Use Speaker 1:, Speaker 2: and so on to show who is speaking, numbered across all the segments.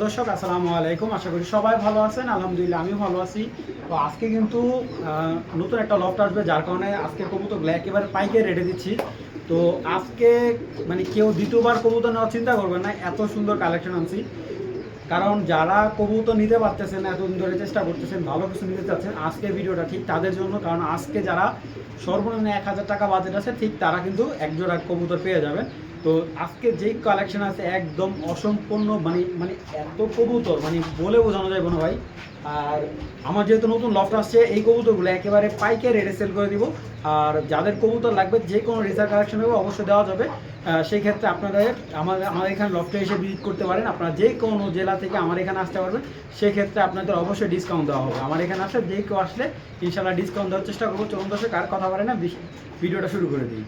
Speaker 1: দর্শক আসসালামু আলাইকুম। আশা করি সবাই ভালো আছেন। আলহামদুলিল্লাহ আমিও ভালো আছি। তো আজকে কিন্তু নতুন একটা লফট আসবে, যার কারণে আজকে কবুতরগুলো একেবারে পাইকারি রেটে দিচ্ছি। তো আজকে মানে কেউ দ্বিতীয়বার কবুতর নেওয়ার চিন্তা করবেন না, এত সুন্দর কালেকশন আনছি। কারণ যারা কবুতর নিতে পারতেছেন, এতদিন ধরে চেষ্টা করতেছেন, ভালো কিছু নিতে চাচ্ছেন, আজকে ভিডিওটা ঠিক তাদের জন্য। কারণ আজকে যারা সর্বনিম্ন 1000 টাকা বাজেট আছে, ঠিক তারা কিন্তু একজোড়া কবুতর পেয়ে যাবে। তো আজকে যেই কালেকশন আছে একদম অসম্পূর্ণ, মানে মানে এত কবুতর মানে বলে বোঝানো যাবে না ভাই। আর আমার যেহেতু নতুন লফট আসছে, এই কবুতরগুলো একেবারে পাইকারি রেটে সেল করে দিব। আর যাদের কবুতর লাগবে যে কোনো রিসার্চ কালেকশন হবে অবশ্যই দেওয়া যাবে। সেই ক্ষেত্রে আপনাদের আমার এখানে লফটে এসে ভিজিট করতে পারেন। আপনারা যে কোনো জেলা থেকে আমার এখানে আসতে পারবেন, সেক্ষেত্রে আপনাদের অবশ্যই ডিসকাউন্ট দেওয়া হবে। আমার এখানে আসলে যে কেউ আসলে ইনশাল্লাহ ডিসকাউন্ট দেওয়ার চেষ্টা করবো। চলুন দর্শক আর কথা বলে না, ভিডিওটা শুরু করে দিই।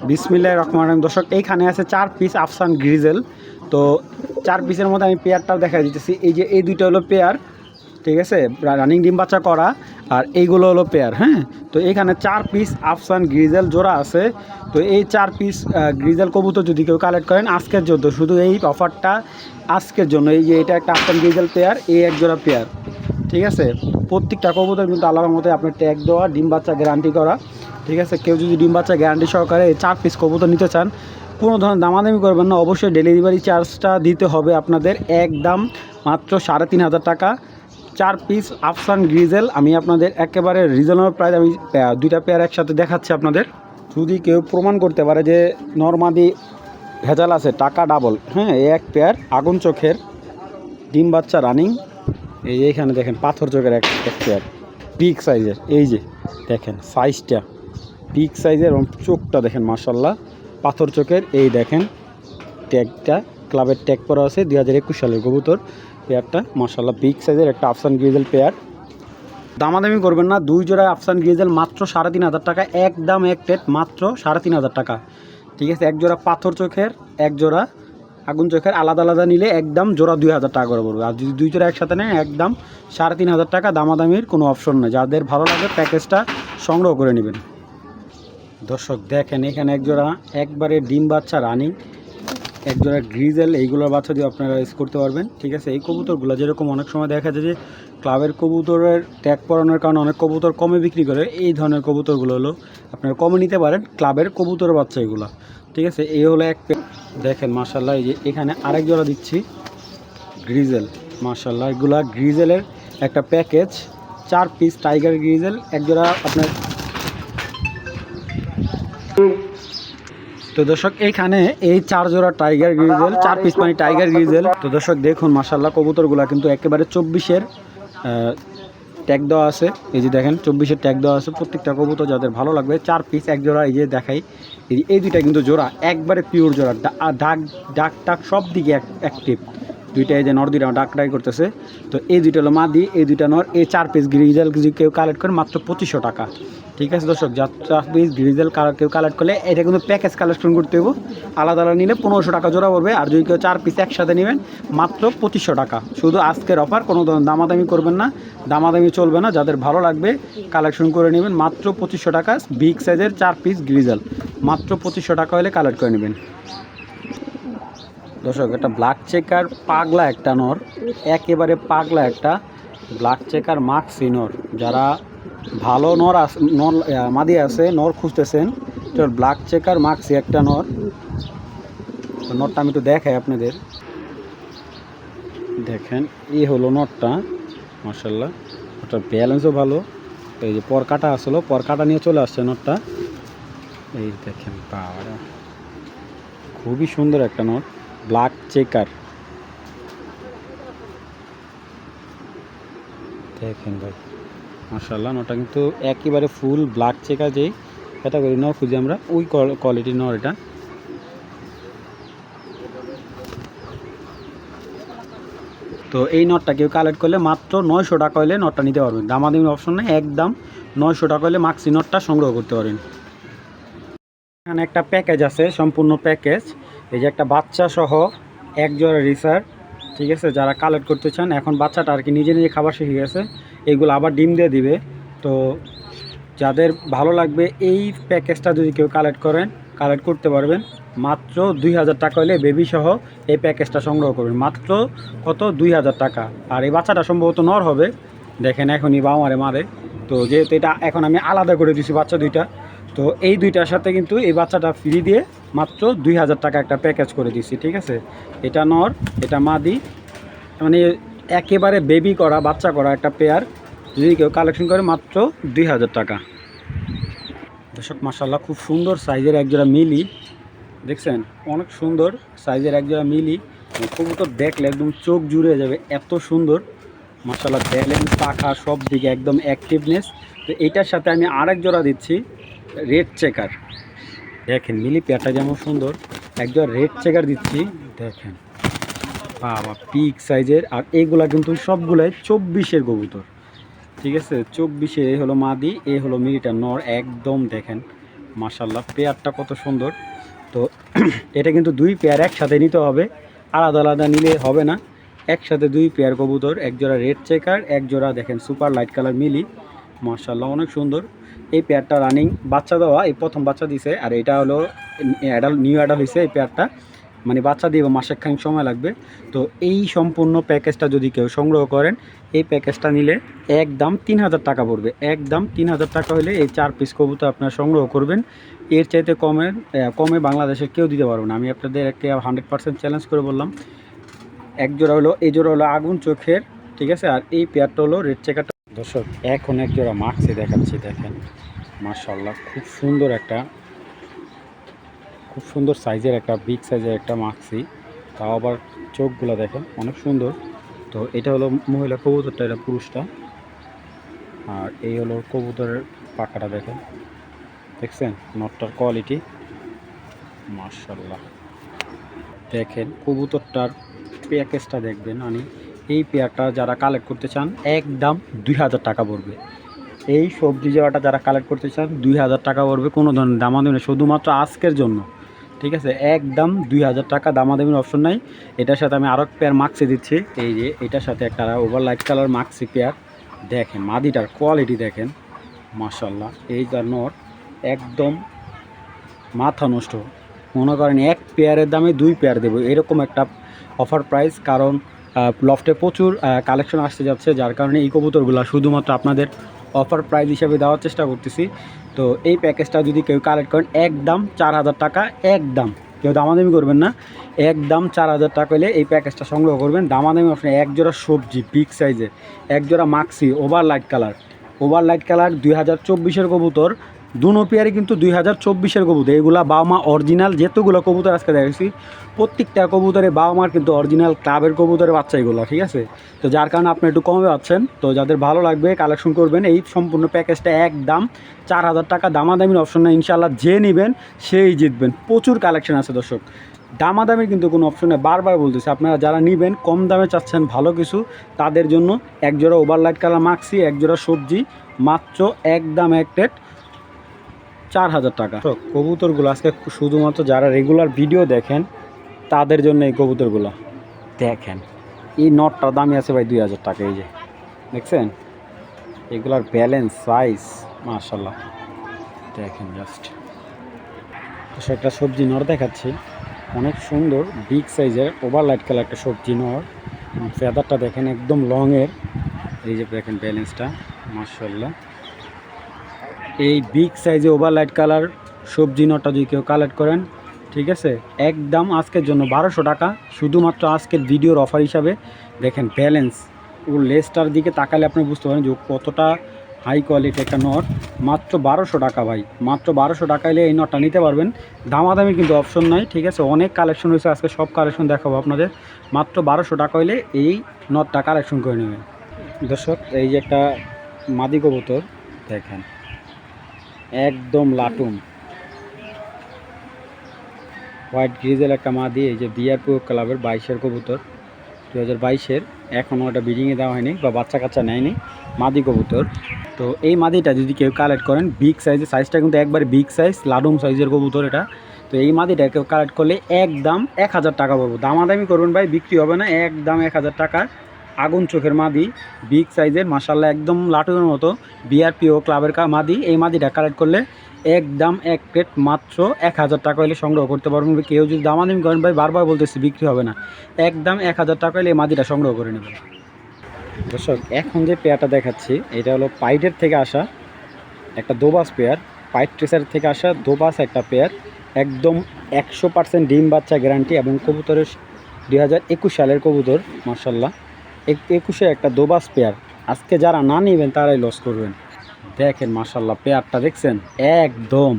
Speaker 1: বিসমিল্লাহির রহমানির রহিম। দর্শক এইখানে আছে 4 পিস আফসান গ্রিজেল। তো 4 পিসের মধ্যে আমি পেয়ারটাও দেখা দিতেছি। এই যে এই দুইটা হলো পেয়ার, ঠিক আছে, রানিং ডিম বাচ্চা করা। আর এইগুলো হলো পেয়ার। হ্যাঁ, তো এইখানে 4 পিস আফসান গ্রিজেল জোড়া আছে। তো এই 4 পিস গ্রিজেল কবুতর যদি কেউ কালেক্ট করেন আজকের জন্য, শুধু এই অফারটা আজকের জন্য। এই যে এটা একটা আফসান গ্রিজেল পেয়ার, এই এক জোড়া পেয়ার, ঠিক আছে। প্রত্যেকটা কবুতর কিন্তু আলাদার মধ্যে আপনার ট্যাগ দেওয়া, ডিম বাচ্চা গ্যারান্টি করা, ঠিক আছে। কেউ যদি ডিম বাচ্চা গ্যারান্টি সহকারে 4 পিস কবুতর নিতে চান, কোনো ধরনের দামাদামি করবেন না, অবশ্যই ডেলিভারি চার্জটা দিতে হবে আপনাদের। একদম মাত্র 3500 টাকা 4 পিস আফসান গ্রিজেল। আমি আপনাদের একেবারে রিজনেবল প্রাইস, আমি দুইটা পেয়ার একসাথে দেখাচ্ছি আপনাদের। যদি কেউ প্রমাণ করতে পারে যে নরমাদি ভেজাল আছে, টাকা ডাবল। হ্যাঁ, এই এক পেয়ার আগুন চোখের ডিম বাচ্চা রানিং। এইখানে দেখেন পাথর চোখের এক পেয়ার, বিগ সাইজের। এই যে দেখেন সাইজটা বিগ সাইজের এবং চোখটা দেখেন মাশাল্লাহ পাথর চোখের। এই দেখেন ট্যাগটা, ক্লাবের ট্যাগ করা আছে 2021 সালের কবুতর। পেয়ারটা মাশাল্লাহ বিগ সাইজের একটা আফসান গ্রিজেল পেয়ার। দামাদামি করবেন না, 2 জোড়া আফসান গ্রিজেল মাত্র 3500 টাকা, একদম এক রেট মাত্র 3500 টাকা, ঠিক আছে। এক জোড়া পাথর চোখের, এক জোড়া আগুন চোখের আলাদা আলাদা নিলে একদম জোড়া 2000 টাকা করে পড়বে। আর যদি 2 জোড়া একসাথে নেন একদম 3500 টাকা। দামাদামির কোনো অপশন নেই, যাদের ভালো লাগে প্যাকেজটা সংগ্রহ করে নেবেন। দর্শক দেখেন এখানে এক জোড়া একবারে ডিম বাচ্চা রানিং, এক জোড়া গ্রিজেল। এইগুলোর বাচ্চা দিয়ে আপনারা রেস করতে পারবেন, ঠিক আছে। এই কবুতরগুলো যেরকম অনেক সময় দেখা যায় যে ক্লাবের কবুতরের ট্যাগ পরানোর কারণে অনেক কবুতর কমে বিক্রি করে, এই ধরনের কবুতরগুলো হলো আপনারা কমে নিতে পারেন, ক্লাবের কবুতরের বাচ্চা এগুলো, ঠিক আছে। এই হলো এক দেখেন মাশাল্লাহ। এই যে এখানে আরেক জোড়া দিচ্ছি গ্রিজেল, মাশাল্লাহ এগুলা গ্রিজেলের একটা প্যাকেজ, 4 পিস টাইগার গ্রিজেল এক জোড়া আপনার। তো দর্শক এইখানে এই 4 জোড়া টাইগার গ্রিজেল, 4 পিস মানে টাইগার গ্রিজেল। তো দর্শক দেখুন মাশাল্লাহ কবুতরগুলো কিন্তু একেবারে 24-এর ট্যাগ দেওয়া আছে। এই যে দেখেন 24-এর ট্যাগ দেওয়া আছে। প্রত্যেকটা কবুতর যাদের ভালো লাগবে 4 পিস এক জোড়া। এই যে দেখাই, এই দুইটা কিন্তু জোড়া একবারে পিওর জোড়া, ডাক সব দিকে অ্যাক্টিভ। দুইটা এই যে নর দুইটা ডাক করতেছে। তো এই দুইটা হলো মাদি, এই দুইটা নর। এই 4 পিস গ্রিজেল যদি কেউ কালেক্ট করেন মাত্র 2500 টাকা, ঠিক আছে। দর্শক 4 পিস গ্রিজেল কেউ কালেক্ট করলে এটা কিন্তু প্যাকেজ কালেকশন করতে হবে, আলাদা আলাদা নিলে 1500 টাকা জোড়া পড়বে। আর যদি কেউ 4 পিস একসাথে নেবেন মাত্র 2500 টাকা। শুধু আজকের অফার, কোনো দামাদামি করবেন না, দামাদামি চলবে না। যাদের ভালো লাগবে কালেকশন করে নেবেন মাত্র 2500 টাকা। বিগ সাইজের 4 পিস গ্রিজেল মাত্র 2500 টাকা হলে কালেক্ট করে নেবেন। দর্শক একটা ব্ল্যাক চেকার পাগলা একটা নর, একেবারে পাগলা একটা ব্ল্যাক চেকার মাক্সি নর। যারা ভালো নর মাদি আছে, নর খুঁজতেছেন, তো ব্ল্যাক চেকার মাক্সি একটা নর। নরটা আমি একটু দেখাই আপনাদের, দেখেন এই হলো নরটা মাশাল্লাহ। ওটার ব্যালেন্সও ভালো। এই যে পর কাটা আসলো, পর কাটা নিয়ে চলে আসছে নরটা। এই দেখেন বাবা, খুবই সুন্দর একটা নর ব্ল্যাক চেকার। দেখেন ভাই মাশাল্লাহ, নটা কিন্তু একেবারে ফুল ব্ল্যাক চেকার। যেই ক্যাটাগরি নর খুঁজি আমরা, ওই কোয়ালিটির নর এটা। তো এই নটটা কেউ কালেক্ট করলে মাত্র 900 টাকা হলে নটটা নিতে পারবেন, দামাদামি অপশন নেই, একদম 900 টাকা হলে মাক্সি নটটা সংগ্রহ করতে পারেন। এখানে একটা প্যাকেজ আছে, সম্পূর্ণ প্যাকেজ। এই যে একটা বাচ্চা সহ এক জোড়া রিসার, ঠিক আছে। যারা কালেক্ট করতে চান, এখন বাচ্চাটা আর কি নিজে নিজে খাবার শিখে গেছে, এইগুলো আবার ডিম দিয়ে দিবে। তো যাদের ভালো লাগবে এই প্যাকেজটা যদি কেউ কালেক্ট করেন কালেক্ট করতে পারবেন। মাত্র 2000 টাকা হলে বেবি সহ এই প্যাকেজটা সংগ্রহ করবেন। মাত্র কত, 2000 টাকা। আর এই বাচ্চাটা সম্ভবত নর হবে, দেখেন এখনই বাবা মারে মারে। তো যেহেতু এটা এখন আমি আলাদা করে দিছি বাচ্চা দুইটা, তো এই দুইটার সাথে কিন্তু এই বাচ্চাটা ফ্রি দিয়ে মাত্র 2000 টাকা একটা প্যাকেজ করে দিছি, ঠিক আছে। এটা নর, এটা মাদি, মানে একেবারে বেবি করা বাচ্চা করা একটা পেয়ার যদি কেউ কালেকশন করে মাত্র 2000 টাকা। দর্শক মাশাআল্লাহ খুব সুন্দর সাইজের একজোড়া মিলি, দেখছেন অনেক সুন্দর সাইজের একজোড়া মিলি। কবুতর দেখলে একদম চোখ জুড়ে যাবে, এত সুন্দর মাশাআল্লাহ। ব্যালেন্স, পাখা সব দিকে একদম অ্যাক্টিভনেস। তো এইটার সাথে আমি আরেক জোড়া দিচ্ছি রেড চেকার। দেখেন মিলি পেয়ারটা যেমন সুন্দর, একজোড়া রেড চেকার দিচ্ছি, দেখেন বাবা পিক সাইজের। আর এইগুলা কিন্তু সবগুলাই 24-এর কবুতর, ঠিক আছে। 24-এ এই হলো মাদি, এই হলো মিলিটা নর, একদম দেখেন মাশাআল্লাহ পেয়ারটা কত সুন্দর। তো এটা কিন্তু দুই পেয়ার একসাথে নিতে হবে, আলাদা আলাদা নিলে হবে না। একসাথে দুই পেয়ার কবুতর, এক জোড়া রেড চেকার, এক জোড়া দেখেন সুপার লাইট কালার মিলি, মাশাআল্লাহ অনেক সুন্দর। এই পেয়ারটা রানিং বাচ্চা দেওয়া, এই প্রথম বাচ্চা দিছে। আর এটা হলো অ্যাডাল্ট, নিউ অ্যাডাল্ট হয়েছে এই পেয়ারটা, মানে বাচ্চা দিয়ে মাসেকখানেক সময় লাগবে। তো এই সম্পূর্ণ প্যাকেজটা যদি কেউ সংগ্রহ করেন, এই প্যাকেজটা নিলে একদম 3000 টাকা পড়বে। একদম 3000 টাকা হলে এই 4 পিস কবুতর আপনারা সংগ্রহ করবেন। এর চাইতে কমে বাংলাদেশের কেউ দিতে পারবে না, আমি আপনাদের একে 100% চ্যালেঞ্জ করে বললাম। এক জোড়া হলো, এই জোড়া হলো আগুন চোখের, ঠিক আছে। আর এই পেয়ারটা হলো রেড চেকারটা। দর্শক এখন এক জোড়া মাক্সি দেখাচ্ছি, দেখেন মাশাআল্লাহ খুব সুন্দর একটা, খুব সুন্দর সাইজের একটা বিগ সাইজের একটা মাক্সি, তাও আবার চোখগুলো দেখেন অনেক সুন্দর। তো এটা হলো মহিলা কবুতরটা, এটা পুরুষটা। আর এই হলো কবুতরের পাখাটা, দেখেন দেখছেন নটটার কোয়ালিটি মাশাআল্লাহ। দেখেন কবুতরটার প্যাকেজটা দেখবেন, মানে এই পেয়ারটা যারা কালেক্ট করতে চান একদম 2000 টাকা পড়বে। এই সবজি জোড়াটা যারা কালেক্ট করতে চান 2000 টাকা পড়বে, কোনো ধরনের দামাদামি নেই, শুধুমাত্র আজকের জন্য, ঠিক আছে। একদম 2000 টাকা, দামাদামির অপশন নাই। এটার সাথে আমি আরও পেয়ার মাক্সি দিচ্ছি, এই যে এটার সাথে একটা over light colour Maksi pair. দেখেন মাদিটার কোয়ালিটি দেখেন মাশাআল্লাহ। এই যার নট একদম মাথা নষ্ট, মনে করেন এক পেয়ারের দামে 2 পেয়ার দেবো, এরকম একটা অফার প্রাইস। কারণ লফটে প্রচুর কালেকশন আসতে যাচ্ছে, যার কারণে এই কবুতরগুলো শুধুমাত্র আপনাদের অফার প্রাইস হিসাবে দেওয়ার চেষ্টা করতেছি। তো এই প্যাকেজটা যদি কেউ কালেক্ট করেন একদম 4000 টাকা, একদম কেউ দামাদামি করবেন না, একদম 4000 টাকা হলে এই প্যাকেজটা সংগ্রহ করবেন। দামাদামি অপশন, এক জোড়া সবজি বিগ সাইজের, এক জোড়া মাক্সি ওভার লাইট কালার, 2024-এর কবুতর। দুনো পেয়ারে কিন্তু 2024-এর কবুতর, এগুলা বাবা মা অরিজিনাল। যেতগুলো কবুতর আজকে দেখেছি প্রত্যেকটা কবুতরে বাবা মার কিন্তু অরিজিনাল ক্লাবের কবুতরের বাচ্চা এগুলো, ঠিক আছে। তো যার কারণে আপনি একটু কমে পাচ্ছেন। তো যাদের ভালো লাগবে কালেকশন করবেন। এই সম্পূর্ণ প্যাকেজটা একদম 4000 টাকা, দামাদামির অপশন না, ইনশাআল্লাহ যে নেবেন সেই জিতবেন। প্রচুর কালেকশন আছে দর্শক, দামাদামির কিন্তু কোনো অপশন নেই। বারবার বলতেছি, আপনারা যারা নেবেন কম দামে চাচ্ছেন ভালো কিছু, তাদের জন্য এক জোড়া ওভার লাইট কালার মাক্সি, এক জোড়া সবজি, মাত্র একদম এক প্লেট 4000 টাকা। তো কবুতরগুলো আজকে শুধুমাত্র যারা রেগুলার ভিডিও দেখেন তাদের জন্য এই কবুতরগুলো দেখেন। এই নটটার দামই আছে ভাই 2000 টাকা। এই যে দেখছেন এগুলার ব্যালেন্স, সাইজ মাশাআল্লাহ দেখেন জাস্ট। একটা সবজি নর দেখাচ্ছি, অনেক সুন্দর বিগ সাইজের ওভার লাইট কালার একটা সবজি নর। ফেদারটা দেখেন একদম লংয়ের, এই যে দেখেন ব্যালেন্সটা মাশাআল্লাহ। এই বিগ সাইজে ওভার লাইট কালার সবজি নটটা যদি কেউ কালেক্ট করেন, ঠিক আছে, একদম আজকের জন্য 1200 টাকা, শুধুমাত্র আজকের ভিডিওর অফার হিসাবে। দেখেন ব্যালেন্স, ওর লেজটার দিকে তাকালে আপনি বুঝতে পারেন যে কতটা হাই কোয়ালিটি একটা নট। মাত্র 1200 টাকা ভাই, মাত্র 1200 টাকা এলে এই নটটা নিতে পারবেন। দামাদামি কিন্তু অপশন নাই, ঠিক আছে। অনেক কালেকশন হয়েছে আজকে, সব কালেকশন দেখাবো আপনাদের। মাত্র 1200 টাকা হলে এই নটটা কালেকশন করে নেবেন। দর্শক এই যে একটা মাদি কবুতর দেখেন একদম লাটুম, হোয়াইট গ্রিজেল একটা মাদি। এই যে বিআরপি ক্লাবের 22-এর কবুতর, 2022-এর, এখনও ওটা ব্রিডিংয়ে দেওয়া হয়নি বা বাচ্চা কাচ্চা নেয়নি, মাদি কবুতর। তো এই মাদিটা যদি কেউ কালেক্ট করেন বিগ সাইজের, সাইজটা কিন্তু একবারে বিগ সাইজ লাডুম সাইজের কবুতর এটা। তো এই মাদিটা কেউ কালেক্ট করলে একদম 1000 টাকা পড়বো। দামাদামি করবেন ভাই, বিক্রি হবে না, একদম 1000 টাকা। আগুন চোখের মাদি বিগ সাইজের মাশাআল্লাহ, একদম লাটুমের মতো, বিআরপিও ক্লাবের মাদি। এই মাদিটা কালেক্ট করলে একদম এক প্লেট মাত্র 1000 টাকা হলে সংগ্রহ করতে পারবেন। কেউ যদি দামাদামি করেন ভাই, বারবার বলতেছি বিক্রি হবে না, একদম 1000 টাকা হলে এই মাদিটা সংগ্রহ করে নেবেন। দর্শক এখন যে পেয়ারটা দেখাচ্ছি এটা হলো পাইডের থেকে আসা একটা দোবাস পেয়ার, পাইট ট্রেসার থেকে আসা দোবাস একটা পেয়ার, একদম 100% ডিম বাচ্চা গ্যারান্টি এবং কবুতরের 2021 সালের কবুতর মার্শাল্লাহ 21-এ একটা দোবাস পেয়ার। আজকে যারা না নেবেন তারাই লস করবেন। দেখেন মার্শাল্লাহ পেয়ারটা দেখছেন, একদম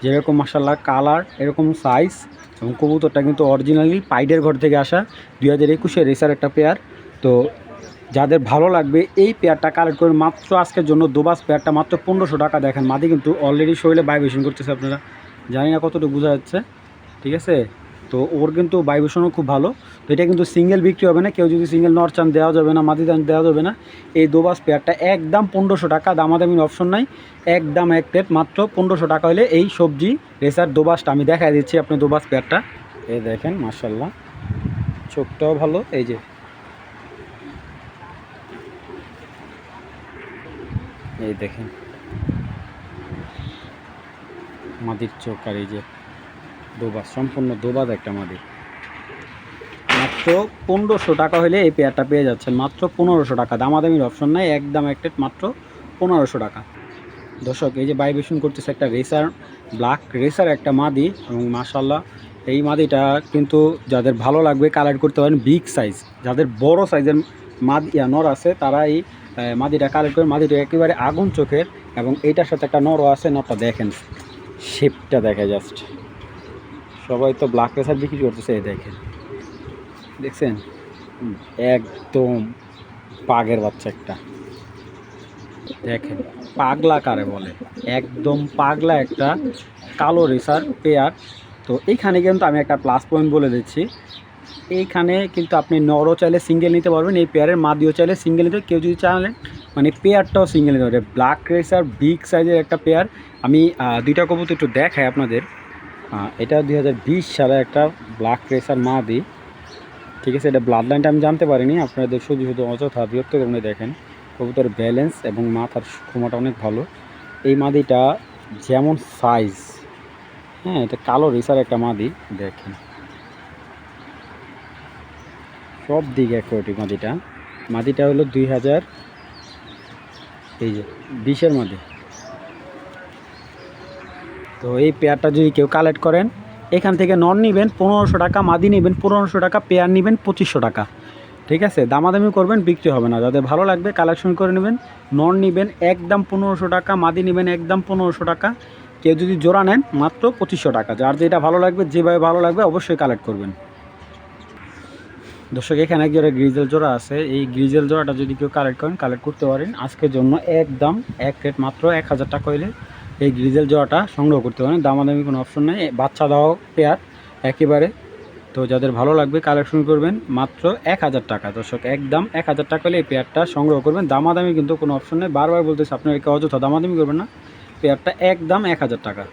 Speaker 1: যেরকম মার্শাল্লাহ কালার এরকম সাইজ, এবং কবুতরটা কিন্তু অরিজিনালি পাইডের ঘর থেকে আসা 2021-এ রেসার একটা পেয়ার। তো যাদের ভালো লাগবে এই পেয়ারটা কালেক্ট করে মাত্র আজকের জন্য দোবাস পেয়ারটা মাত্র 1500 টাকা। দেখেন মাদি কিন্তু অলরেডি শরীরে ভাইব্রেশন করতেছে, আপনারা জানি না কতটুকু বোঝা যাচ্ছে, ঠিক আছে। তো ওর কিন্তু ভাইব্রেশনও খুব ভালো। তো এটা কিন্তু সিঙ্গেল বিক্রি হবে না, কেউ যদি সিঙ্গেল নর চান দেওয়া যাবে না, মাদি চান দেওয়া যাবে না। এই দোবাস পেয়ারটা একদম 1500 টাকা, দামাদামির অপশন নাই, একদম এক প্লেট মাত্র 1500 টাকা হলে এই সবজি রেসার দোবাসটা আমি দেখাই দিচ্ছি। আপনি দোবাস পেয়ারটা এই দেখেন মাশাল্লাহ, চোখটাও ভালো, এই যে এই দেখেন মাদির চোখ, আর এই যে দোবাস, সম্পূর্ণ দোবাস একটা মাদি। মাত্র 1500 টাকা হলে এই পেয়ারটা পেয়ে যাচ্ছেন, মাত্র 1500 টাকা, দামাদামির অপশন নাই, একদম এক প্লেট মাত্র 1500 টাকা। দর্শক এই যে ভাইব্রেশন করতেছে একটা রেসার, ব্ল্যাক রেসার একটা মাদি, এবং মাশাল্লাহ এই মাদিটা কিন্তু যাদের ভালো লাগবে কালেক্ট করতে পারেন বিগ সাইজ। যাদের বড় সাইজের মাদি নর আছে তারা এই মাদিটা কালেক্ট করে। মাদিটা একেবারে আগুন চোখের, এবং এইটার সাথে একটা নরও আছে, নরটা দেখেন শেপটা দেখে জাস্ট। সবাই তো ব্ল্যাক রেসার বিক্রি করতেছে, এই দেখেন দেখছেন, একদম পাগের বাচ্চা একটা, দেখেন পাগলা কারে বলে, একদম পাগলা একটা কালো রেসার পেয়ার। তো এইখানে কিন্তু আমি একটা প্লাস পয়েন্ট বলে দিচ্ছি, এইখানে কিন্তু আপনি নরও চাইলে সিঙ্গেল নিতে পারবেন, এই পেয়ারের মাদিও চাইলে সিঙ্গেল নিতে, কেউ যদি চাইলেন মানে পেয়ারটাও সিঙ্গেল নিতে পারে। ব্ল্যাক রেসার বিগ সাইজের একটা পেয়ার। আমি দুইটা কবুতর একটু দেখাই আপনাদের। এটা 2020 সালে একটা ব্ল্যাক রেসার মাদি, ঠিক আছে। এটা ব্লাড লাইনটা আমি জানতে পারিনি, আপনাদের শুধু শুধু অযথা বিরক্ত করুন। দেখেন কবুতর ব্যালেন্স এবং মাথার ক্ষমতা অনেক ভালো। এই মাদিটা যেমন সাইজ, হ্যাঁ এটা কালো রেসার একটা মাদি, দেখেন সব দিকে একটি মাদিটা। মাদিটা হলো 2020-এর মাদি। তো এই পেয়ারটা যদি কেউ কালেক্ট করেন, এখান থেকে নন নেবেন 1500 টাকা, মাদি নেবেন 1500 টাকা, পেয়ার নেবেন 2500 টাকা, ঠিক আছে। দামাদামি করবেন, বিক্রি হবে না। যাদের ভালো লাগবে কালেকশন করে নেবেন। নন নেবেন একদম 1500 টাকা, মাদি নেবেন একদম 1500 টাকা। কেউ যদি জোড়া নেন মাত্র 2500 টাকা। যার যেটা ভালো লাগবে, যেভাবে ভালো লাগবে অবশ্যই কালেক্ট করবেন। দর্শক এখানে এক জোড়া গ্রিজেল জোড়া আছে, এই গ্রিজেল জোড়াটা যদি কেউ কালেক্ট করেন কালেক্ট করতে পারেন। আজকের জন্য একদম এক রেট মাত্র 1000 টাকা হইলে এই গ্রিজেল জোড়াটা সংগ্রহ করতে পারেন, দামাদামি কোনো অপশন নেই, বাচ্চা দাও পেয়ার একেবারে। তো যাদের ভালো লাগবে কালেকশন করবেন মাত্র 1000 টাকা। দর্শক একদম 1000 টাকা হলে এই পেয়ারটা সংগ্রহ করবেন, দামাদামি কিন্তু কোনো অপশন নেই। বারবার বলতেছি আপনারা কেউ অযথা দামাদামি করবেন না, পেয়ারটা একদম 1000 টাকা।